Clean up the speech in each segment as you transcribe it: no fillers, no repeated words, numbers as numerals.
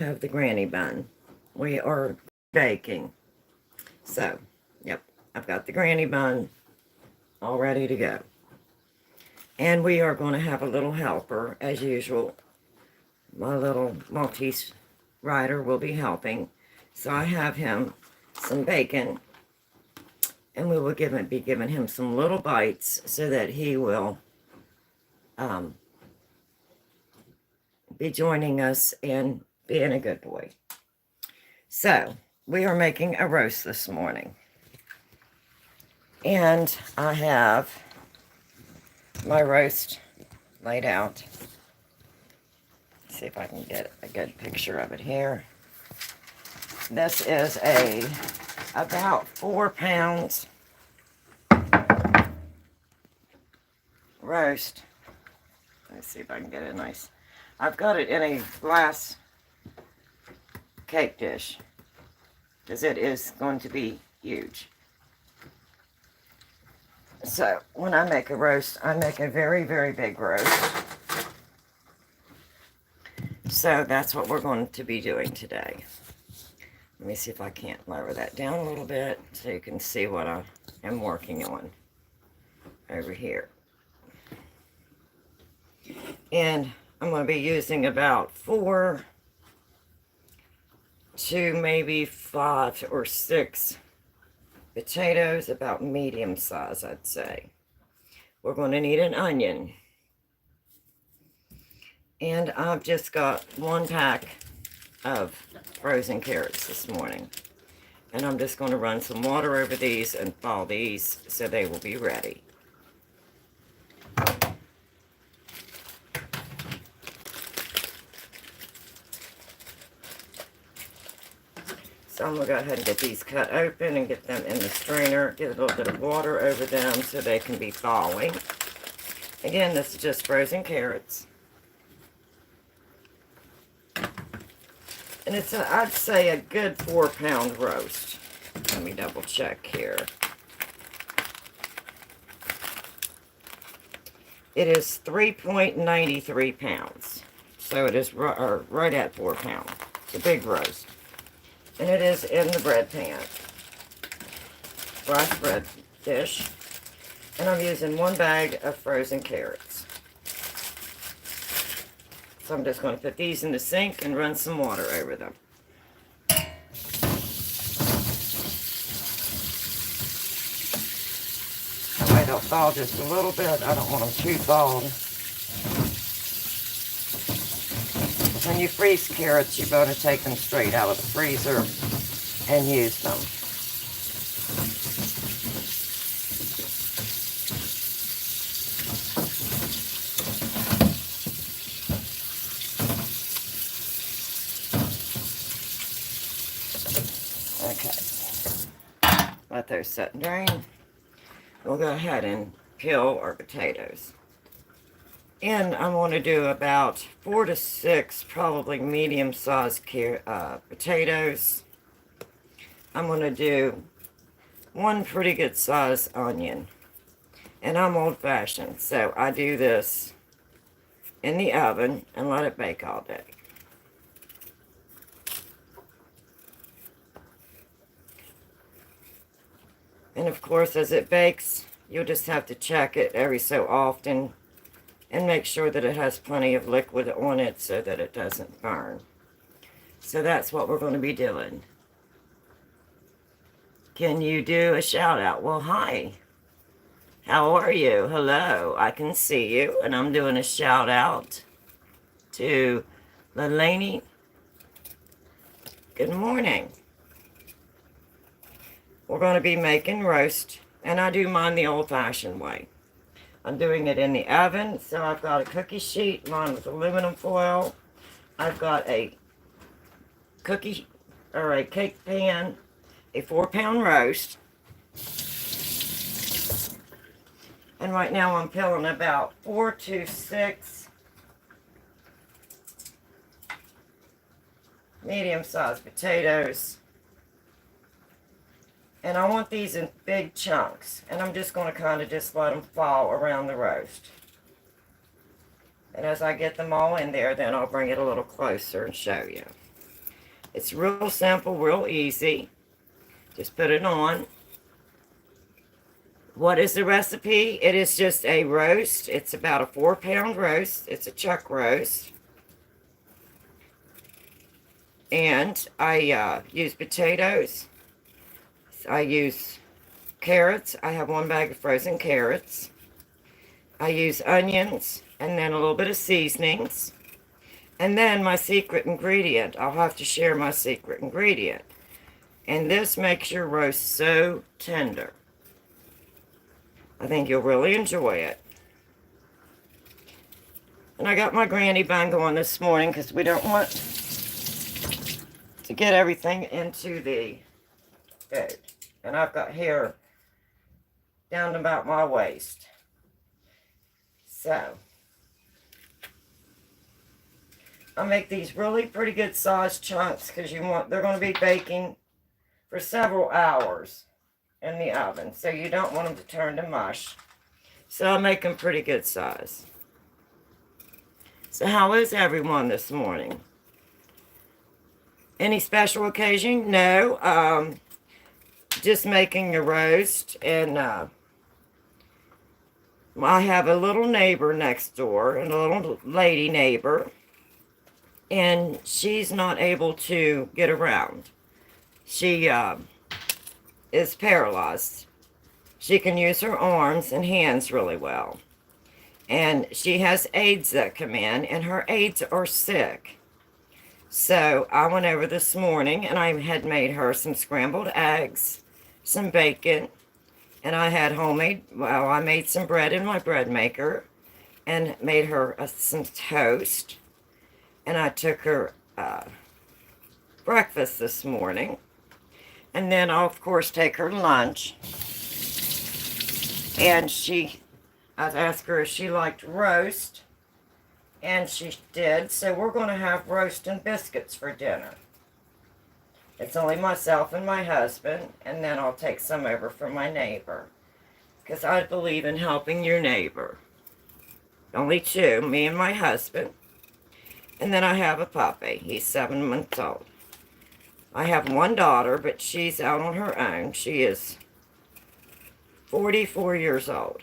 Have the granny bun. We are baking. So, yep, I've got the granny bun all ready to go. And we are going to have a little helper, as usual. My little Maltese rider will be helping. So I have him some bacon, and we will be giving him some little bites so that he will be joining us and being a good boy. So, we are making a roast this morning. And I have my roast laid out. Let's see if I can get a good picture of it here. This is about 4 pounds roast. Let's see if I can get it nice. I've got it in a glass cake dish because it is going to be huge. So when I make a roast, I make a very, very big roast. So that's what we're going to be doing today. Let me see if I can't lower that down a little bit so you can see what I am working on over here. And I'm going to be using about 4 to maybe 5 or 6 potatoes, about medium size, I'd say. We're going to need an onion. And I've just got 1 pack of frozen carrots this morning. And I'm just going to run some water over these and thaw these so they will be ready. So I'm going to go ahead and get these cut open and get them in the strainer. Get a little bit of water over them so they can be thawing. Again, this is just frozen carrots. And it's, I'd say, a good 4-pound roast. Let me double check here. It is 3.93 pounds. So it is right at 4 pounds. It's a big roast. And it is in the bread pan. Rice bread dish. And I'm using 1 bag of frozen carrots. So I'm just going to put these in the sink and run some water over them. That way they'll thaw just a little bit. I don't want them too thawed. When you freeze carrots, you're going to take them straight out of the freezer and use them. Okay. Let those set and drain. We'll go ahead and peel our potatoes. And I'm going to do about 4 to 6 probably medium-sized potatoes. I'm going to do 1 pretty good sized onion. And I'm old-fashioned, so I do this in the oven and let it bake all day. And of course, as it bakes, you'll just have to check it every so often and make sure that it has plenty of liquid on it so that it doesn't burn. So that's what we're going to be doing. Can you do a shout out? Well, hi. How are you? Hello. I can see you. And I'm doing a shout out to Leilani. Good morning. We're going to be making roast. And I do mine the old-fashioned way. I'm doing it in the oven, so I've got a cookie sheet lined with aluminum foil. I've got a cake pan, a 4-pound roast. And right now I'm peeling about 4 to 6 medium-sized potatoes. And I want these in big chunks. And I'm just going to kind of just let them fall around the roast. And as I get them all in there, then I'll bring it a little closer and show you. It's real simple, real easy. Just put it on. What is the recipe? It is just a roast. It's about a 4-pound roast. It's a chuck roast. And I use potatoes. I use carrots. I have 1 bag of frozen carrots. I use onions and then a little bit of seasonings. And then my secret ingredient. I'll have to share my secret ingredient. And this makes your roast so tender. I think you'll really enjoy it. And I got my granny bun going this morning because we don't want to get everything into the food. And I've got hair down to about my waist. So, I make these really pretty good sized chunks because they're going to be baking for several hours in the oven. So you don't want them to turn to mush. So I make them pretty good size. So how is everyone this morning? Any special occasion? No. Just making a roast. And I have a little neighbor next door, and a little lady neighbor. And she's not able to get around. She is paralyzed. She can use her arms and hands really well. And she has aides that come in, and her aides are sick. So I went over this morning, and I had made her some scrambled eggs, some bacon, and I had I made some bread in my bread maker, and made her some toast. And I took her breakfast this morning. And then I'll, of course, take her lunch. And I asked her if she liked roast. And she did. So we're going to have roast and biscuits for dinner. It's only myself and my husband. And then I'll take some over from my neighbor. Because I believe in helping your neighbor. Only 2, me and my husband. And then I have a puppy. He's 7 months old. I have 1 daughter, but she's out on her own. She is 44 years old.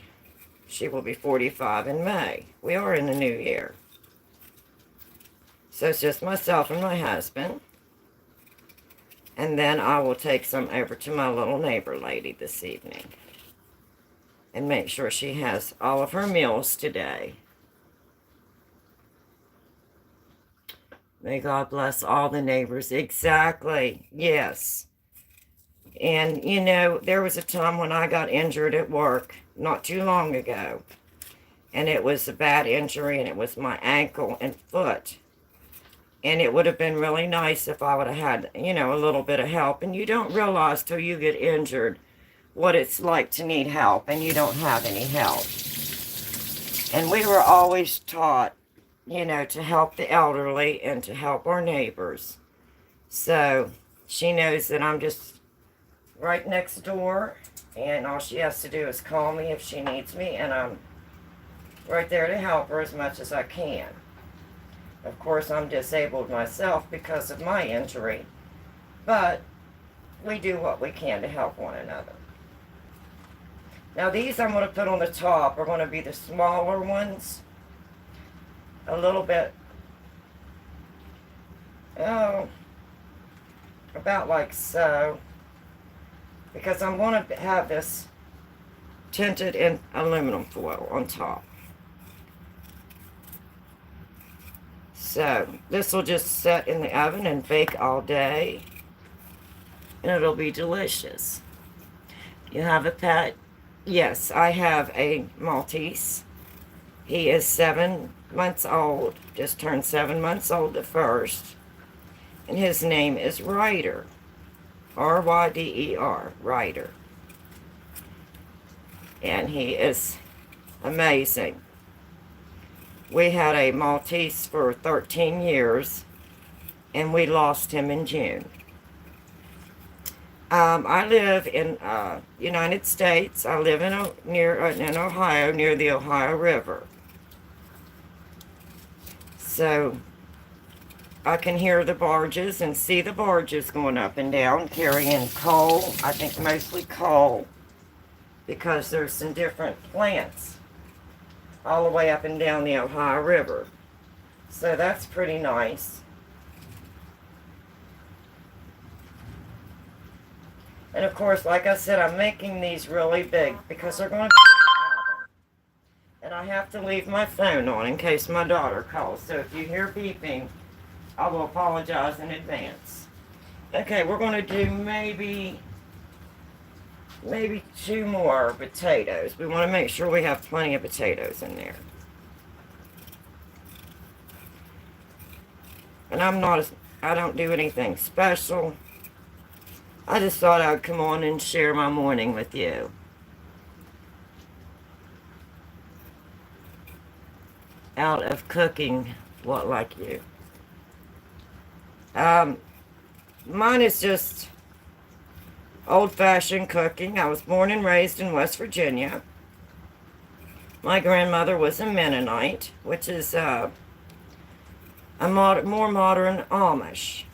She will be 45 in May. We are in the new year. So it's just myself and my husband. And then I will take some over to my little neighbor lady this evening. And make sure she has all of her meals today. May God bless all the neighbors. Exactly. Yes. And, you know, there was a time when I got injured at work not too long ago. And it was a bad injury, and it was my ankle and foot. And it would have been really nice if I would have had, you know, a little bit of help. And you don't realize till you get injured what it's like to need help, and you don't have any help. And we were always taught, you know, to help the elderly and to help our neighbors. So she knows that I'm just right next door, and all she has to do is call me if she needs me, and I'm right there to help her as much as I can. Of course, I'm disabled myself because of my injury, but we do what we can to help one another. Now these I'm going to put on the top are going to be the smaller ones. A little bit, about like so. Because I'm going to have this tinted in aluminum foil on top. So this will just set in the oven and bake all day. And it'll be delicious. You have a pet? Yes, I have a Maltese. He is 7 months old. Just turned 7 months old the first. And his name is Ryder. R-Y-D-E-R. Ryder. And he is amazing. We had a Maltese for 13 years. And we lost him in June. I live in United States. I live in Ohio, near the Ohio River. So, I can hear the barges and see the barges going up and down carrying coal. I think mostly coal because there's some different plants all the way up and down the Ohio River. So that's pretty nice. And of course, like I said, I'm making these really big because they're going to be in the oven. And I have to leave my phone on in case my daughter calls. So if you hear beeping, I will apologize in advance. Okay, we're going to do maybe 2 more potatoes. We want to make sure we have plenty of potatoes in there. And I don't do anything special. I just thought I'd come on and share my morning with you. Out of cooking, what like you? Mine is just old-fashioned cooking. I was born and raised in West Virginia. My grandmother was a Mennonite, which is a more modern Amish.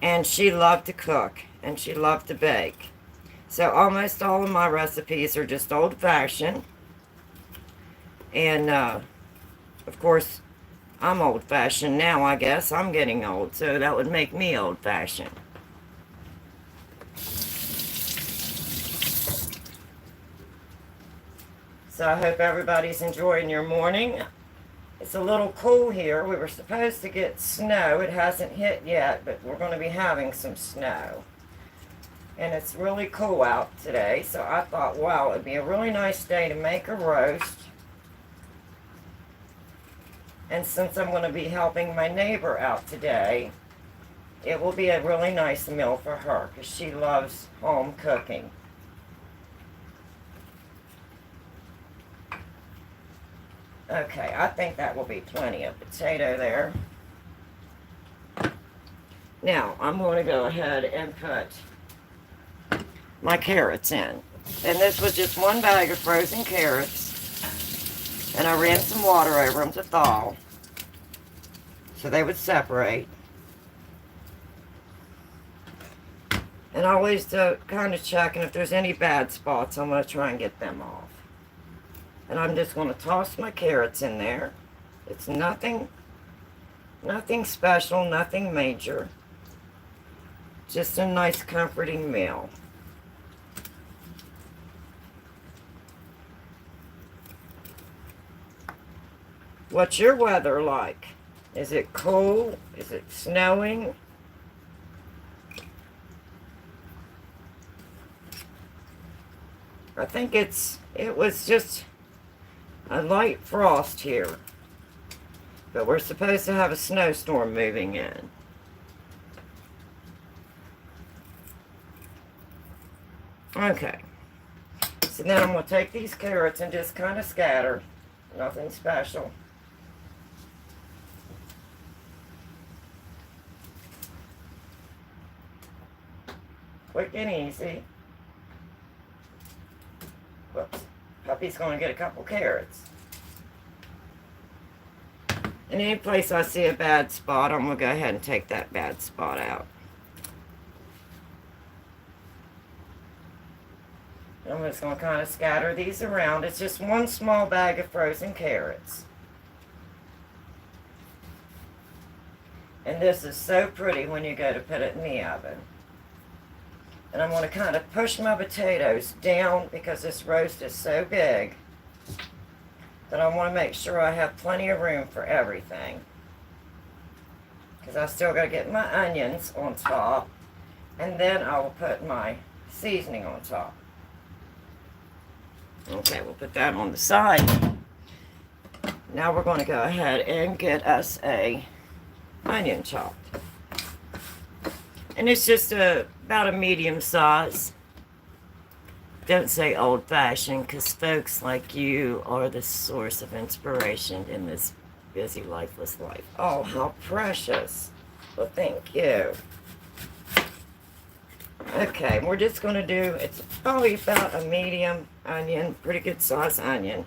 And she loved to cook, and she loved to bake. So almost all of my recipes are just old-fashioned. And, of course, I'm old-fashioned now, I guess. I'm getting old, so that would make me old-fashioned. So I hope everybody's enjoying your morning. It's a little cool here. We were supposed to get snow. It hasn't hit yet, but we're going to be having some snow. And it's really cool out today, so I thought, wow, it'd be a really nice day to make a roast. And since I'm going to be helping my neighbor out today, it will be a really nice meal for her because she loves home cooking. Okay, I think that will be plenty of potato there. Now, I'm going to go ahead and put my carrots in. And this was just 1 bag of frozen carrots. And I ran some water over them to thaw, so they would separate. And always kind of checking if there's any bad spots, I'm going to try and get them off. And I'm just going to toss my carrots in there. It's nothing special, nothing major. Just a nice comforting meal. What's your weather like? Is it cold? Is it snowing? I think it was just a light frost here. But we're supposed to have a snowstorm moving in. Okay. So then I'm going to take these carrots and just kind of scatter. Nothing special. Quick and easy. Whoops. Puppy's going to get a couple carrots. And any place I see a bad spot, I'm going to go ahead and take that bad spot out. I'm just going to kind of scatter these around. It's just 1 small bag of frozen carrots. And this is so pretty when you go to put it in the oven. And I'm going to kind of push my potatoes down because this roast is so big that I want to make sure I have plenty of room for everything. Because I still got to get my onions on top. And then I will put my seasoning on top. Okay, we'll put that on the side. Now we're going to go ahead and get us a onion chopped. And it's just about a medium size. Don't say old-fashioned, because folks like you are the source of inspiration in this busy, lifeless life. Oh, how precious. Well, thank you. Okay, we're just going to do, it's probably about a medium onion, pretty good size onion.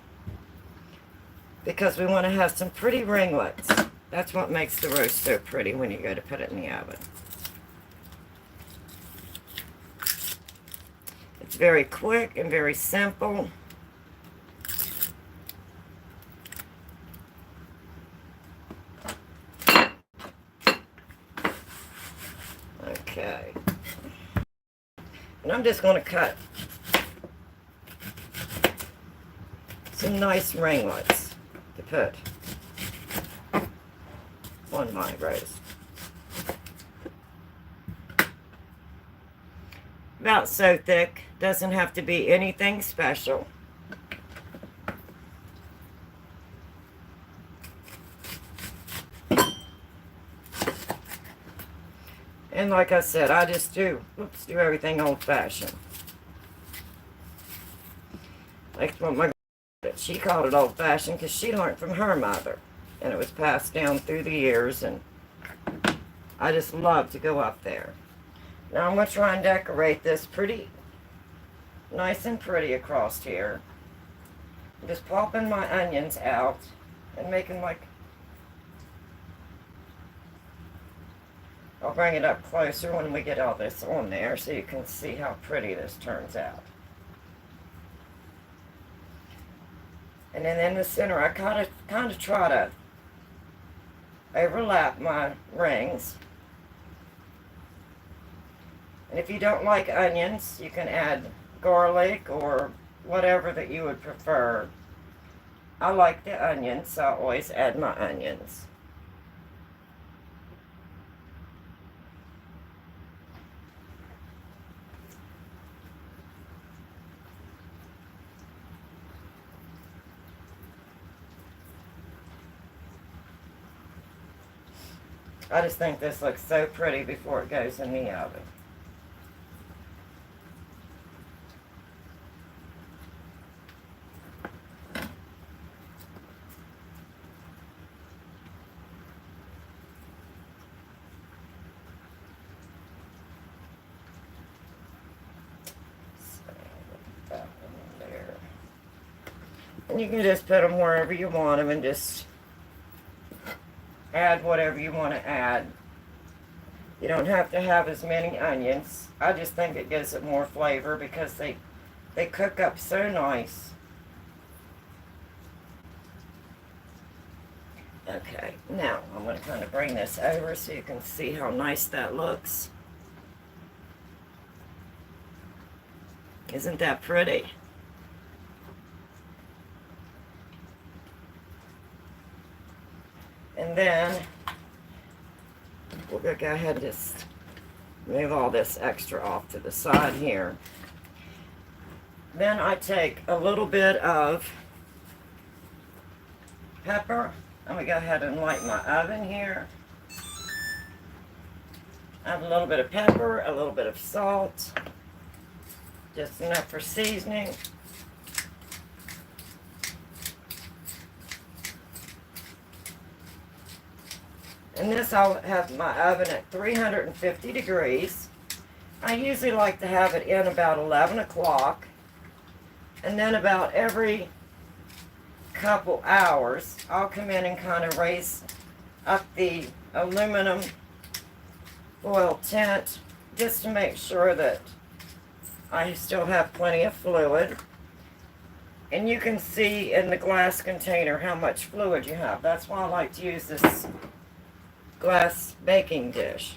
Because we want to have some pretty ringlets. That's what makes the roast so pretty when you go to put it in the oven. It's very quick and very simple. Okay. And I'm just going to cut some nice ringlets to put on my roast. About so thick, doesn't have to be anything special. And like I said, I just do everything old-fashioned. Like what my she called it old-fashioned because she learned from her mother. And it was passed down through the years, and I just love to go up there. Now I'm going to try and decorate this pretty nice and pretty across here. I'm just popping my onions out and making like, I'll bring it up closer when we get all this on there so you can see how pretty this turns out. And then in the center, I kind of try to overlap my rings. And if you don't like onions, you can add garlic or whatever that you would prefer. I like the onions, so I always add my onions. I just think this looks so pretty before it goes in the oven. And you can just put them wherever you want them and just add whatever you want to add. You don't have to have as many onions. I just think it gives it more flavor because they cook up so nice. Okay, now I'm going to kind of bring this over so you can see how nice that looks. Isn't that pretty? And then we're going to go ahead and just move all this extra off to the side here. Then I take a little bit of pepper. I'm going to go ahead and light my oven here. I have a little bit of pepper, a little bit of salt, just enough for seasoning. And this I'll have my oven at 350 degrees. I usually like to have it in about 11 o'clock. And then about every couple hours, I'll come in and kind of raise up the aluminum foil tint just to make sure that I still have plenty of fluid. And you can see in the glass container how much fluid you have. That's why I like to use this glass baking dish.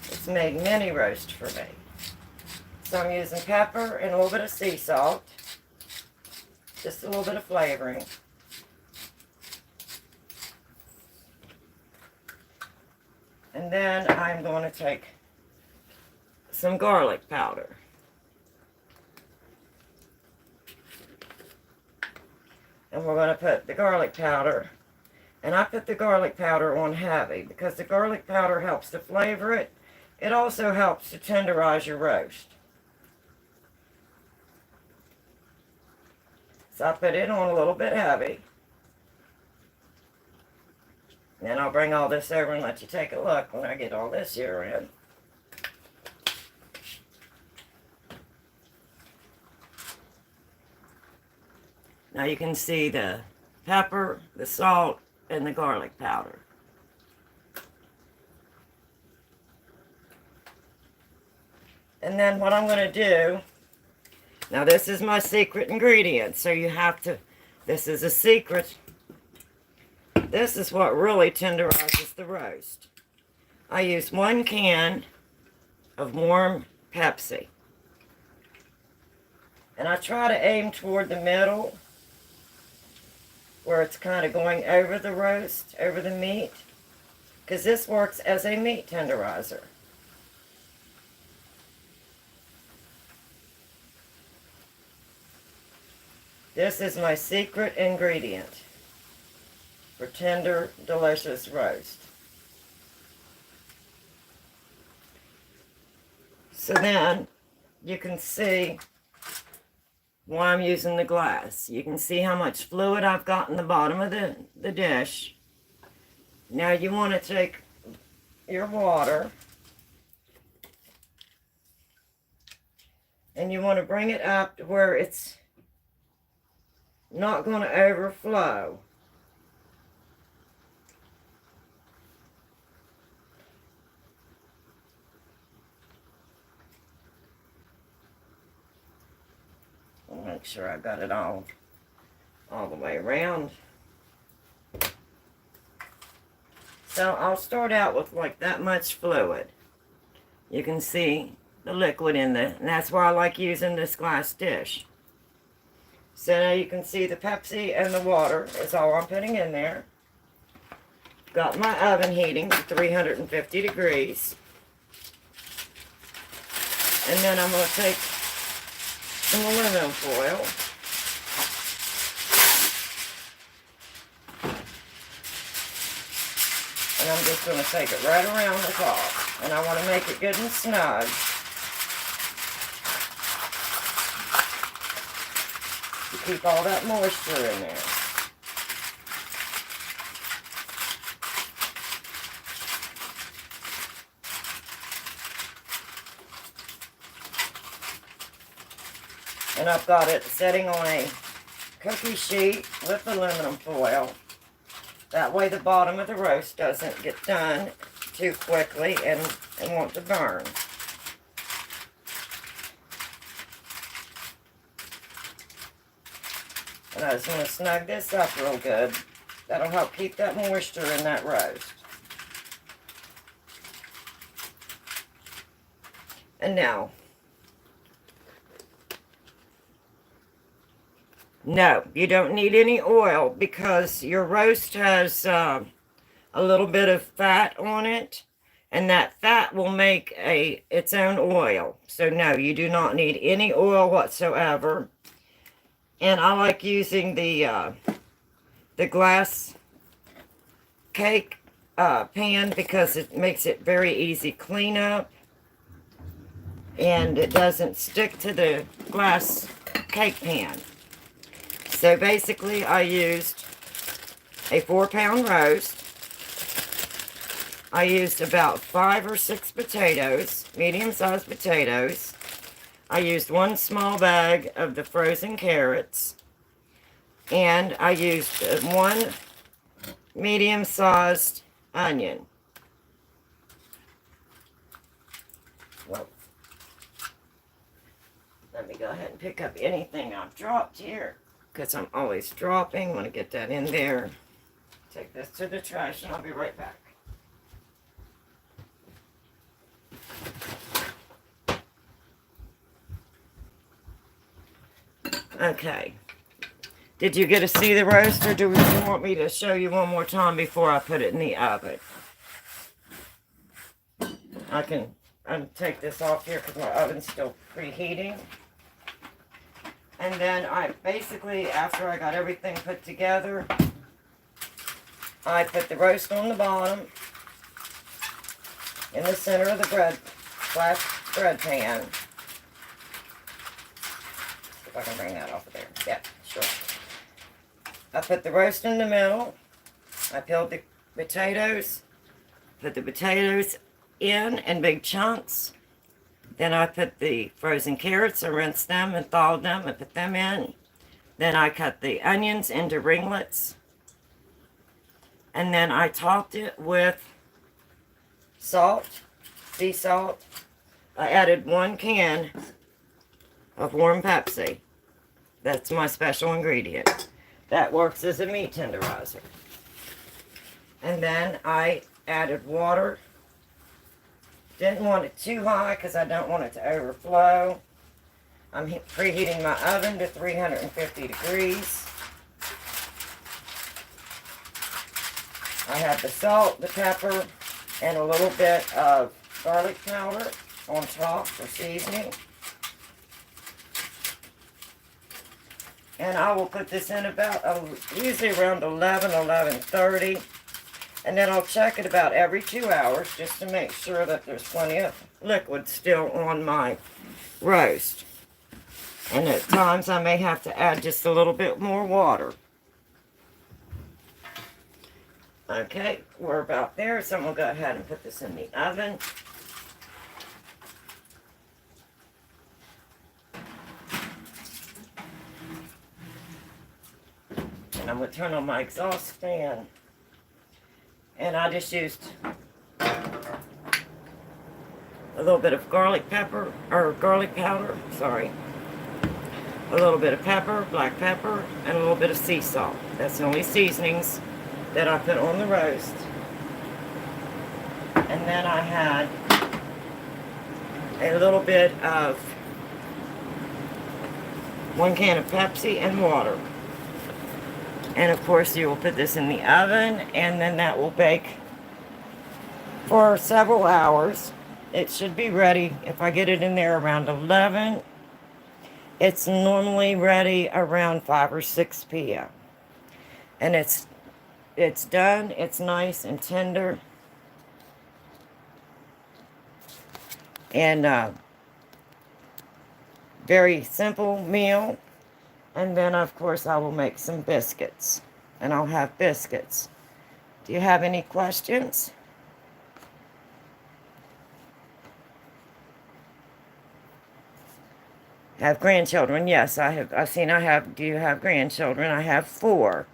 It's made mini roast for me. So I'm using pepper and a little bit of sea salt. Just a little bit of flavoring. And then I'm going to take some garlic powder. And we're going to put the garlic powder. And I put the garlic powder on heavy because the garlic powder helps to flavor it. It also helps to tenderize your roast. So I put it on a little bit heavy. And then I'll bring all this over and let you take a look when I get all this here in. Now you can see the pepper, the salt, and the garlic powder. And then what I'm going to do, now this is my secret ingredient, so you have to, this is a secret. This is what really tenderizes the roast. I use 1 can of warm Pepsi. And I try to aim toward the middle, where it's kind of going over the roast, over the meat, because this works as a meat tenderizer. This is my secret ingredient for tender, delicious roast. So then, you can see why I'm using the glass. You can see how much fluid I've got in the bottom of the dish. Now you want to take your water and you want to bring it up to where it's not going to overflow. I'll make sure I got it all the way around. So I'll start out with like that much fluid. You can see the liquid in there, and that's why I like using this glass dish. So now you can see the Pepsi and the water is all I'm putting in there. Got my oven heating to 350 degrees. And then I'm going to take some aluminum foil. And I'm just going to take it right around the top. And I want to make it good and snug. To keep all that moisture in there. And I've got it sitting on a cookie sheet with aluminum foil. That way the bottom of the roast doesn't get done too quickly and want to burn. And I just want to snug this up real good. That'll help keep that moisture in that roast. And now, no, you don't need any oil because your roast has a little bit of fat on it, and that fat will make its own oil. So no, you do not need any oil whatsoever. And I like using the glass cake pan because it makes it very easy cleanup, and it doesn't stick to the glass cake pan. So basically I used a 4-pound roast. I used about 5 or 6 potatoes, medium-sized potatoes. I used 1 small bag of the frozen carrots. And I used 1 medium-sized onion. Well, let me go ahead and pick up anything I've dropped here, because I'm always dropping. I want to get that in there. Take this to the trash and I'll be right back. Okay. Did you get to see the roast, or do you want me to show you one more time before I put it in the oven? I can take this off here because my oven's still preheating. And then I basically, after I got everything put together, I put the roast on the bottom in the center of the flat bread pan. If I can bring that off of there. Yeah, sure. I put the roast in the middle. I peeled the potatoes. Put the potatoes in big chunks. Then I put the frozen carrots. I rinsed them and thawed them and put them in. Then I cut the onions into ringlets. And then I topped it with salt, sea salt. I added 1 can of warm Pepsi. That's my special ingredient. That works as a meat tenderizer. And then I added water. Didn't want it too high because I don't want it to overflow. I'm preheating my oven to 350 degrees. I have the salt, the pepper, and a little bit of garlic powder on top for seasoning. And I will put this in about, usually around 11:30. And then I'll check it about every 2 hours just to make sure that there's plenty of liquid still on my roast. And at times I may have to add just a little bit more water. Okay, we're about there, so I'm going to go ahead and put this in the oven. And I'm going to turn on my exhaust fan. And I just used a little bit of garlic powder, sorry. A little bit of pepper, black pepper, and a little bit of sea salt. That's the only seasonings that I put on the roast. And then I had a little bit of 1 can of Pepsi and water. And of course you will put this in the oven, and then that will bake for several hours. It should be ready if I get it in there around 11. It's normally ready around 5 or 6 p.m. And it's done. It's nice and tender. And very simple meal. And then, of course, I will make some biscuits. And I'll have biscuits. Do you have any questions? Have grandchildren? Yes, I have. Do you have grandchildren? I have 4.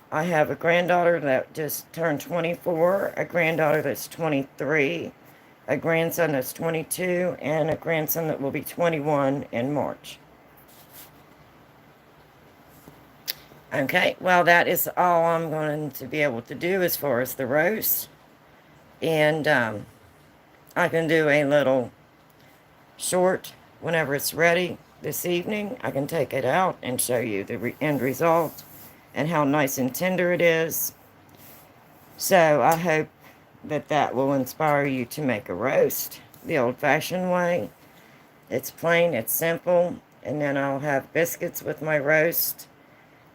I have a granddaughter that just turned 24, a granddaughter that's 23, a grandson that's 22, and a grandson that will be 21 in March. Okay, well, that is all I'm going to be able to do as far as the roast. And I can do a little short whenever it's ready this evening. I can take it out and show you the end result and how nice and tender it is. So I hope that that will inspire you to make a roast the old-fashioned way. It's plain, it's simple, and then I'll have biscuits with my roast.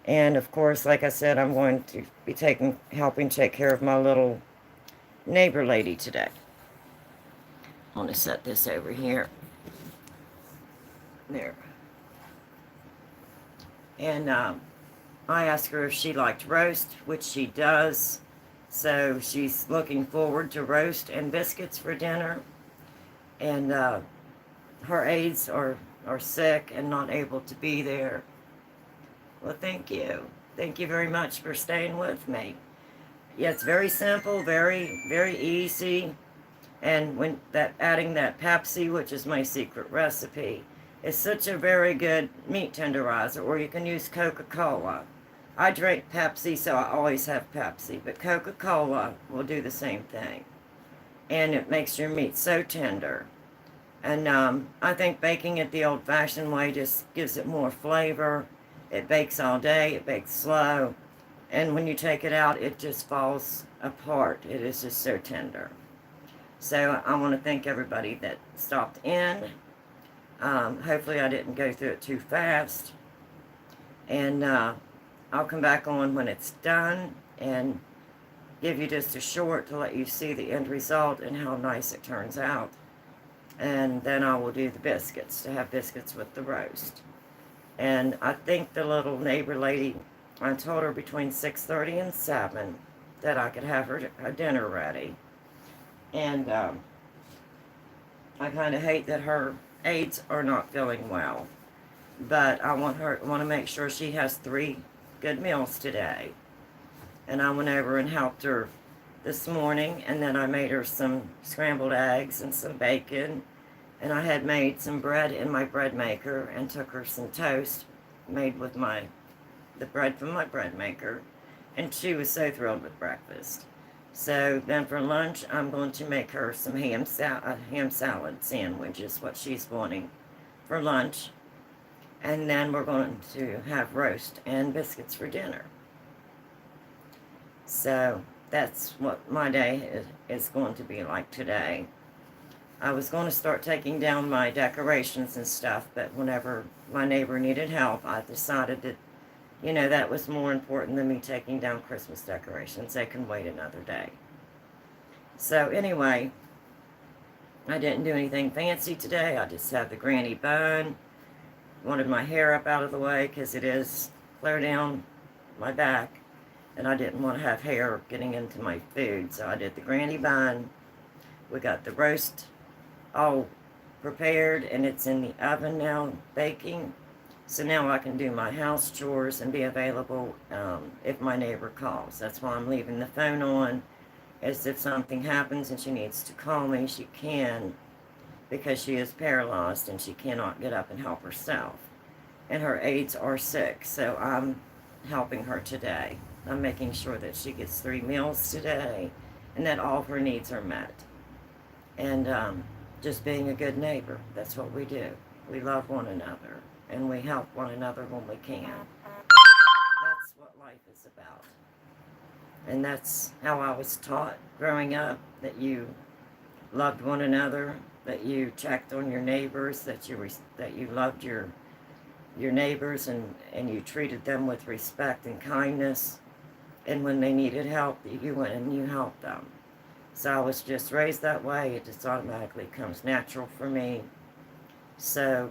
And of course, like I said, I'm going to be helping take care of my little neighbor lady today. I want to set this over here. There. And I asked her if she liked roast, which she does. So she's looking forward to roast and biscuits for dinner. And her aides are sick and not able to be there. Well, thank you. Thank you very much for staying with me. Yeah, it's very simple, very, very easy. And adding that Pepsi, which is my secret recipe, is such a very good meat tenderizer. Or you can use Coca-Cola. I drink Pepsi, so I always have Pepsi. But Coca-Cola will do the same thing. And it makes your meat so tender. And I think baking it the old-fashioned way just gives it more flavor. It bakes all day, it bakes slow, and when you take it out, it just falls apart. It is just so tender. So I want to thank everybody that stopped in. Hopefully I didn't go through it too fast. And I'll come back on when it's done and give you just a short to let you see the end result and how nice it turns out. And then I will do the biscuits, to have biscuits with the roast. And I think the little neighbor lady, I told her between 6:30 and 7 that I could have her dinner ready. And I kind of hate that her aides are not feeling well. But I want to make sure she has 3 good meals today. And I went over and helped her this morning, and then I made her some scrambled eggs and some bacon, and I had made some bread in my bread maker and took her some toast made with the bread from my bread maker, and she was so thrilled with breakfast. So then for lunch, I'm going to make her some ham salad sandwich is what she's wanting for lunch, and then we're going to have roast and biscuits for dinner. So that's what my day is going to be like today. I was going to start taking down my decorations and stuff, but whenever my neighbor needed help, I decided that, that was more important than me taking down Christmas decorations. They can wait another day. So anyway, I didn't do anything fancy today. I just had the granny bun. Wanted my hair up out of the way because it is clear down my back, and I didn't want to have hair getting into my food. So I did the granny bun. We got the roast all prepared, and it's in the oven now baking. So now I can do my house chores and be available if my neighbor calls. That's why I'm leaving the phone on, as if something happens and she needs to call me, she can, because she is paralyzed and she cannot get up and help herself. And her aides are sick, so I'm helping her today. I'm making sure that she gets 3 meals today and that all of her needs are met. And just being a good neighbor. That's what we do. We love one another, and we help one another when we can. That's what life is about. And that's how I was taught growing up, that you loved one another, that you checked on your neighbors, that you loved your neighbors, and you treated them with respect and kindness. And when they needed help, you went and you helped them. So I was just raised that way. It just automatically comes natural for me. So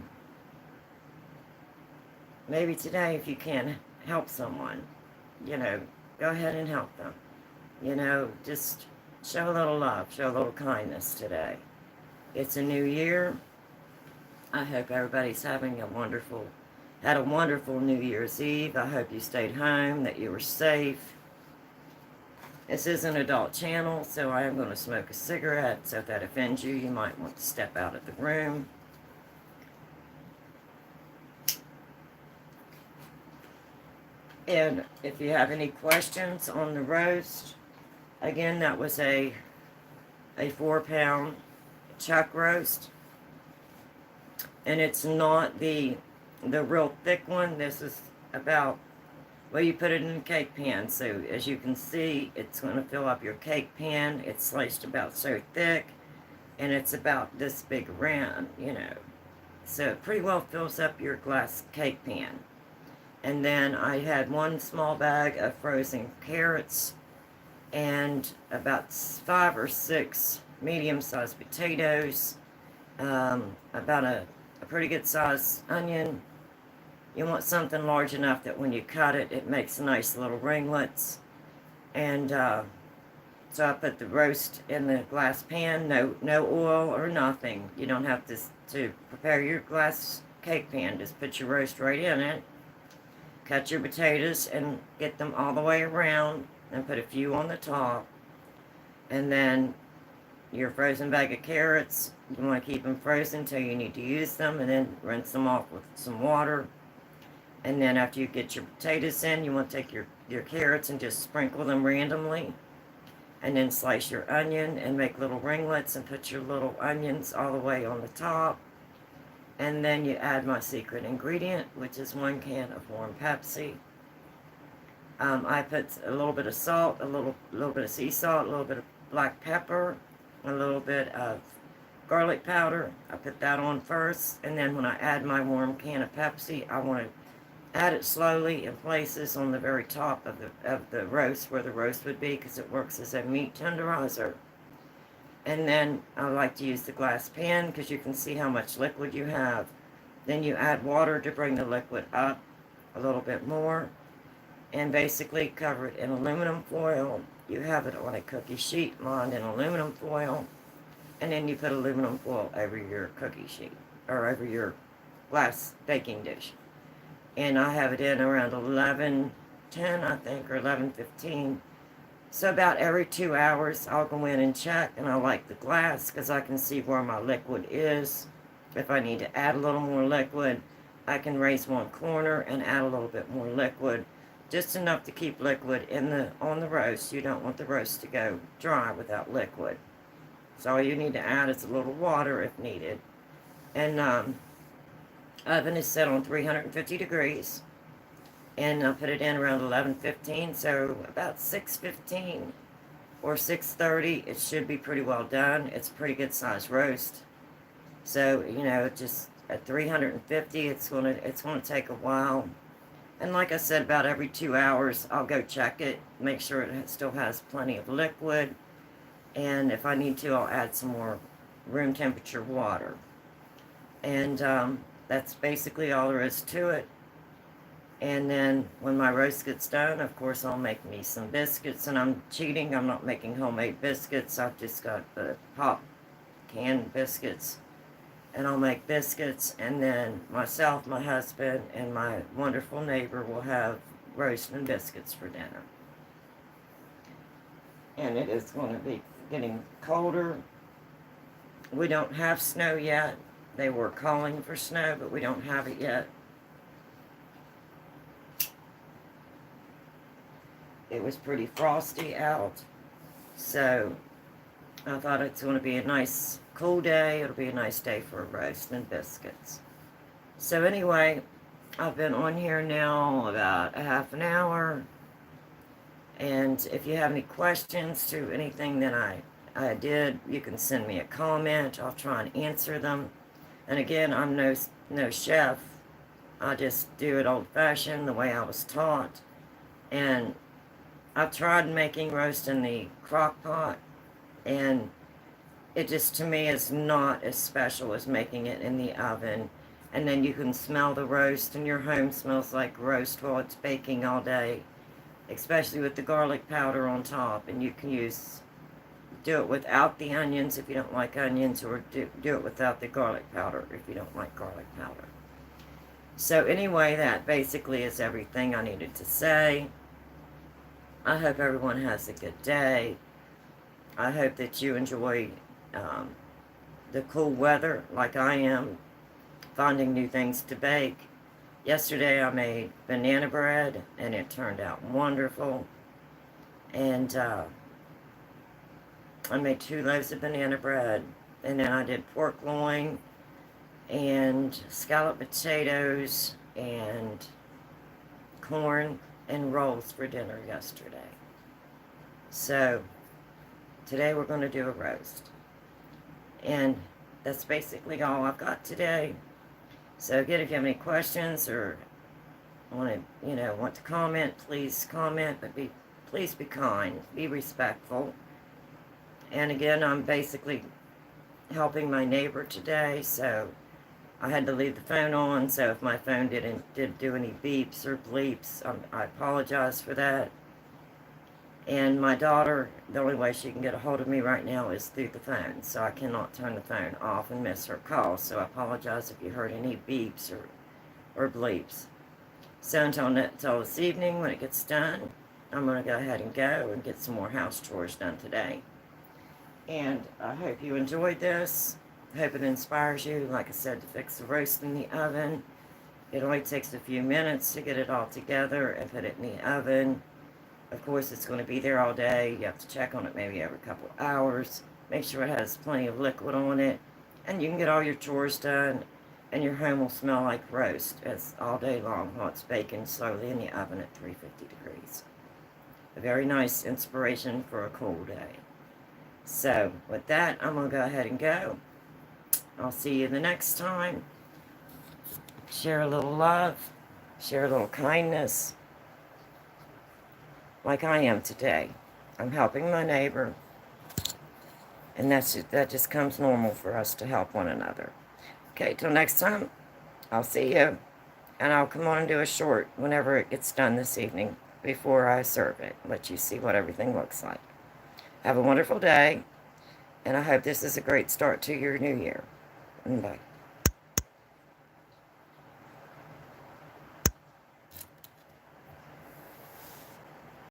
maybe today, if you can help someone, go ahead and help them. Just show a little love, show a little kindness today. It's a new year. I hope everybody's had a wonderful New Year's Eve. I hope you stayed home, that you were safe. This is an adult channel, so I am going to smoke a cigarette, so if that offends you, you might want to step out of the room. And if you have any questions on the roast, again, that was a 4-pound chuck roast. And it's not the real thick one. This is about, well, you put it in a cake pan. So as you can see, it's going to fill up your cake pan. It's sliced about so thick, and it's about this big around, So it pretty well fills up your glass cake pan. And then I had 1 small bag of frozen carrots and about 5 or 6 medium-sized potatoes, about a pretty good sized onion. You want something large enough that when you cut it, it makes nice little ringlets. And so I put the roast in the glass pan, no oil or nothing. You don't have to prepare your glass cake pan. Just put your roast right in it. Cut your potatoes and get them all the way around and put a few on the top. And then your frozen bag of carrots, you want to keep them frozen until you need to use them, and then rinse them off with some water. And then after you get your potatoes in, you want to take your carrots and just sprinkle them randomly. And then slice your onion and make little ringlets and put your little onions all the way on the top. And then you add my secret ingredient, which is 1 can of warm Pepsi. I put a little bit of salt, a little bit of sea salt, a little bit of black pepper, a little bit of garlic powder. I put that on first, and then when I add my warm can of Pepsi, I want to add it slowly in places on the very top of the roast, where the roast would be, because it works as a meat tenderizer. And then I like to use the glass pan because you can see how much liquid you have. Then you add water to bring the liquid up a little bit more, and basically cover it in aluminum foil. You have it on a cookie sheet lined in aluminum foil, and then you put aluminum foil over your cookie sheet, or over your glass baking dish. And I have it in around 11:10, I think, or 11:15, So about every 2 hours, I'll go in and check, and I like the glass because I can see where my liquid is. If I need to add a little more liquid, I can raise one corner and add a little bit more liquid, just enough to keep liquid on the roast. You don't want the roast to go dry without liquid. So all you need to add is a little water if needed. And oven is set on 350 degrees. And I'll put it in around 11:15, so about 6:15 or 6:30, it should be pretty well done. It's a pretty good size roast. So, just at 350, it's gonna take a while. And like I said, about every 2 hours, I'll go check it, make sure it still has plenty of liquid. And if I need to, I'll add some more room temperature water. And that's basically all there is to it. And then when my roast gets done, of course, I'll make me some biscuits. And I'm cheating. I'm not making homemade biscuits. I've just got the pop canned biscuits. And I'll make biscuits. And then myself, my husband, and my wonderful neighbor will have roast and biscuits for dinner. And it is going to be getting colder. We don't have snow yet. They were calling for snow, but we don't have it yet. It was pretty frosty out, so I thought it's going to be a nice cool day. It'll be a nice day for a roast and biscuits. So anyway, I've been on here now about a half an hour, and if you have any questions to anything that I did, you can send me a comment. I'll try and answer them. And again, I'm no chef. I just do it old-fashioned, the way I was taught. And I've tried making roast in the crock pot, and it just, to me, is not as special as making it in the oven. And then you can smell the roast, and your home smells like roast while it's baking all day, especially with the garlic powder on top. And you can do it without the onions if you don't like onions, or do it without the garlic powder if you don't like garlic powder. So anyway, that basically is everything I needed to say. I hope everyone has a good day. I hope that you enjoy the cool weather like I am, finding new things to bake. Yesterday I made banana bread, and it turned out wonderful. And I made 2 loaves of banana bread, and then I did pork loin and scalloped potatoes and corn and rolls for dinner yesterday. So today we're going to do a roast, and that's basically all I've got today. So again, if you have any questions or want to comment, please comment, but please be kind, be respectful. And again, I'm basically helping my neighbor today, so I had to leave the phone on. So if my phone did do any beeps or bleeps, I apologize for that. And my daughter, the only way she can get a hold of me right now is through the phone, so I cannot turn the phone off and miss her call. So I apologize if you heard any beeps or bleeps. So until this evening, when it gets done, I'm going to go ahead and go and get some more house chores done today. And I hope you enjoyed this. I hope it inspires you, like I said, to fix the roast in the oven. It only takes a few minutes to get it all together and put it in the oven. Of course, it's going to be there all day. You have to check on it maybe every couple of hours. Make sure it has plenty of liquid on it. And you can get all your chores done, and your home will smell like roast all day long while it's baking slowly in the oven at 350 degrees. A very nice inspiration for a cool day. So, with that, I'm going to go ahead and go. I'll see you the next time. Share a little love. Share a little kindness. Like I am today. I'm helping my neighbor. And that just comes normal for us to help one another. Okay, till next time, I'll see you. And I'll come on and do a short whenever it gets done this evening before I serve it. Let you see what everything looks like. Have a wonderful day. And I hope this is a great start to your new year. Bye.